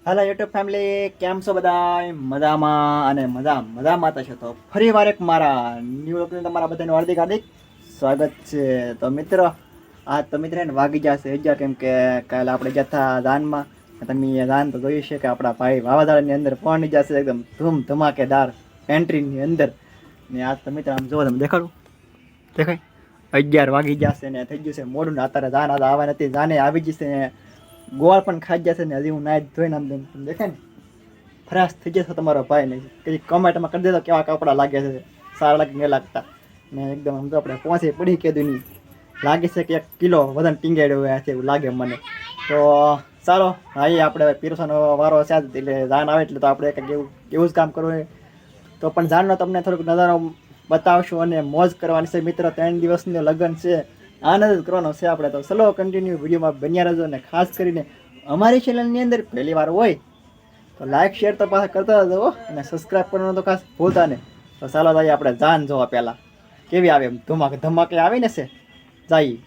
હાલો YouTube family, કેમ છો બધા? મજામાં અને મજામાં છે. તો ફરી વાર એક મારા ન્યૂ વ્લોગની તમારા બધાનું હાર્દિક હાર્દિક સ્વાગત છે. તો મિત્રો આજ તો મિત્ર એને વાગી જશે હજાર, કેમ કે કાલે આપણે જતા દાનમાં તમે દાન તો જોયું છે કે આપણા ભાઈ વાવાઝોડાની અંદર પહોંચી જશે એકદમ ધૂમ ધમાકેદાર એન્ટ્રીની અંદર. ને આજ તો મિત્ર આમ જોવો, તમે દેખાડું દેખાય 11 વાગી જશે ને થઈ ગયું છે મોડું. ને અત્યારે દાન આવવા નથી, દાને આવી જશે ને ગોળ પણ ખાઈ જશે ને હજી હું નાઈ ધોઈને આમ દેખાય ને ફ્રેશ થઈ જશે તમારો ભાઈ ને. કઈ કમેન્ટમાં કરી દેતો કેવા કપડાં લાગે છે, સારા લાગે નહીં લાગતા. ને એકદમ આમ તો આપણે પહોંચી પડી કીધું નહીં, લાગે છે કે 1 કિલો વજન ટીંગાડ્યો હોય છે એવું લાગે મને. તો ચાલો અહીં આપણે પીરસવાનો વારો છે, એટલે જાન આવે એટલે તો આપણે કંઈક એવું જ કામ કરવું હોય. તો પણ જાનનો તમને થોડુંક નજારો બતાવશું અને મોજ કરવાની છે મિત્ર. 3 દિવસનું લગ્ન છે, આનંદ જ કરવાનો છે આપણે. તો ચલો કન્ટિન્યુ વિડીયોમાં બન્યા રહેજો. અને ખાસ કરીને અમારી ચેનલની અંદર પહેલી વાર હોય તો લાઈક શેર તો પાછા કરતા જજો અને સબસ્ક્રાઈબ કરવાનું તો ખાસ ભૂલતા નહીં. તો ચાલો ભાઈ આપણે જાન જોવા પહેલાં કેવી આવે એમ ધમાકે આવીને છે જઈએ.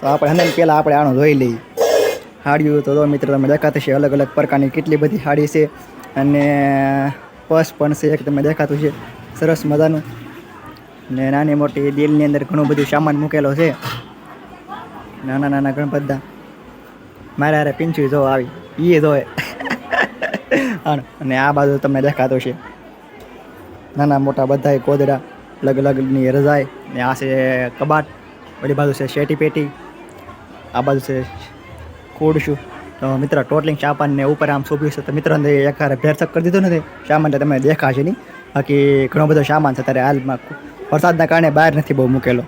તો આપણે હંદાને પહેલાં આપણે આણું જોઈ લઈએ. સાડીઓ તો મિત્ર તમે દેખાતી છે, અલગ અલગ પ્રકારની કેટલી બધી સાડી છે. અને પર્સ પણ છે એક તમે દેખાતું છે સરસ મજાનું. ને નાની મોટી દિલની અંદર ઘણું બધું સામાન મૂકેલો છે, નાના ઘણા બધા. મારે હારે પિંચું જો આવી એ જોવે. અને આ બાજુ તમને દેખાતું છે નાના મોટા બધા કોદડા, અલગ અલગની રજાઈ. ને આ છે કબાટ, બધી બાજુ છે શેટી પેટી, આ બાજુ છે ખોડશું. તો મિત્ર ટોટલિંગ સામાન ને ઉપર આમ શોભ્યું છે. તો મિત્રો એક હારે ભેરસક કરી દીધું નથી સામાન, તમને દેખાશે નહીં. બાકી ઘણો બધો સામાન છે. ત્યારે હાલમાં વરસાદના કારણે બહાર નથી બહુ મૂકેલો.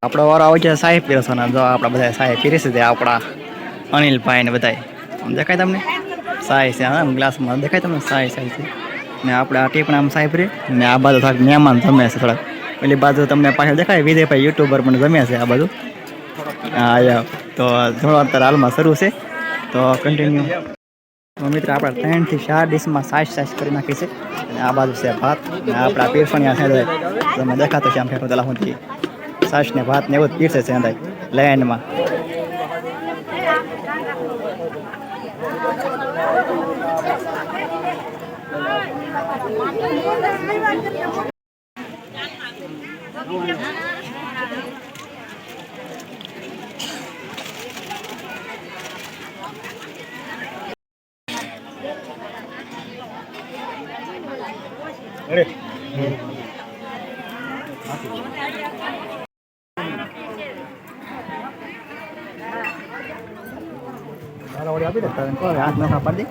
આપણો વારો આવે છે સાહેબ પીરસવાના. જો આપણા બધા સાહેબ પીરસે છે, આપણા અનિલભાઈ ને બધા. આમ દેખાય તમને સાહેબ છે, આમ ગ્લાસમાં દેખાય તમને સાહેબ છે. ને આપણે આ ટીપણા આમ સાહેબ રે. ને આ બાજુ થોડાક મહેમાન જમે છે થોડાક. પેલી બાજુ તમને પાછળ દેખાય વિજયભાઈ યુટ્યુબર પણ જમ્યા છે આ બાજુ. હા તો થોડો અત્યારે હાલમાં શરૂ છે. તો કન્ટિન્યુ. તો મિત્ર આપણે 3 થી 4 ડીશમાં સાઈઝ કરી નાખી છે. અને આ બાજુ છે ભાત. ને આપણા પીરસણિયા છે તમે દેખાતો છે આમ ફેંકો પેલા સુધી સાસ ને ભાત ને એવું જ પીરસે છે અંદર લાઈનમાં. આપી દે હાથ નખા પાડી.